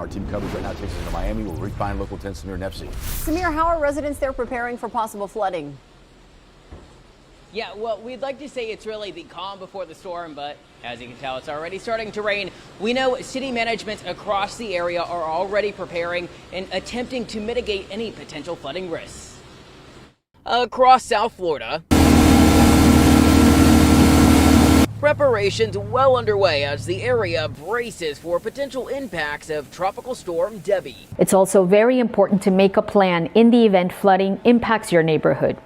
Our team coverage right now takes us to Miami, where we find local 10 Samir Nefsi. Samir, how are residents there preparing for possible flooding? Yeah, well, we'd like to say it's really the calm before the storm, but as you can tell, it's already starting to rain. We know city management across the area are already preparing and attempting to mitigate any potential flooding risks. Across South Florida, preparations well underway as the area braces for potential impacts of Tropical Storm Debby. It's also very important to make a plan in the event flooding impacts your neighborhood.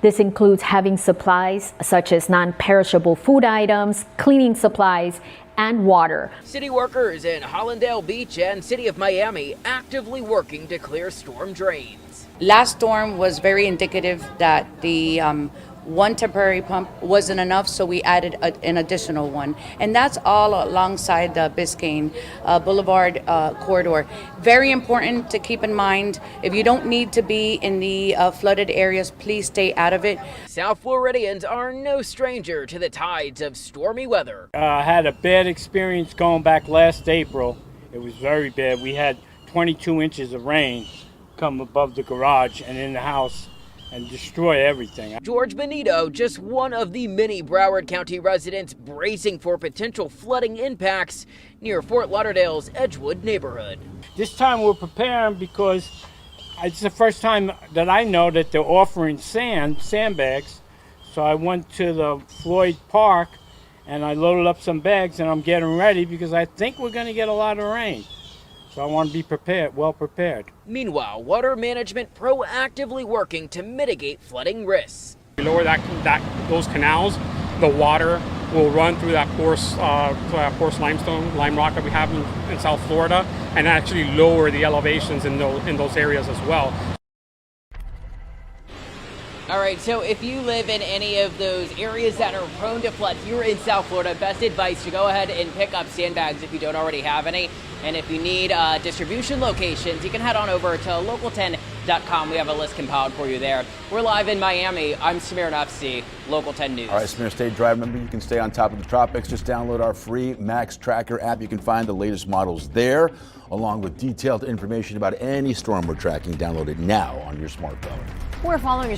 This includes having supplies such as non-perishable food items, cleaning supplies, and water. City workers in Hollandale Beach and City of Miami actively working to clear storm drains. Last storm was very indicative that the one temporary pump wasn't enough, so we added an additional one. And that's all alongside the Biscayne Boulevard corridor. Very important to keep in mind, if you don't need to be in the flooded areas, please stay out of it. South Floridians are no stranger to the tides of stormy weather. I had a bad experience going back last April. It was very bad. We had 22 inches of rain come above the garage and in the house and destroy everything. George Benito, just one of the many Broward County residents bracing for potential flooding impacts near Fort Lauderdale's Edgewood neighborhood. This time we're preparing because it's the first time that I know that they're offering sandbags. So I went to the Floyd Park and I loaded up some bags and I'm getting ready because I think we're going to get a lot of rain. So I want to be prepared, well prepared. Meanwhile, water management proactively working to mitigate flooding risks. We lower those canals, the water will run through that porous lime rock that we have in South Florida, and actually lower the elevations in those areas as well. All right, so if you live in any of those areas that are prone to flood here in South Florida, best advice to go ahead and pick up sandbags if you don't already have any. And if you need distribution locations, you can head on over to local10.com. We have a list compiled for you there. We're live in Miami. I'm Samir Nefsi, Local 10 News. All right, Samir, stay dry. Remember, you can stay on top of the tropics. Just download our free Max Tracker app. You can find the latest models there, along with detailed information about any storm we're tracking. Download it now on your smartphone. We're following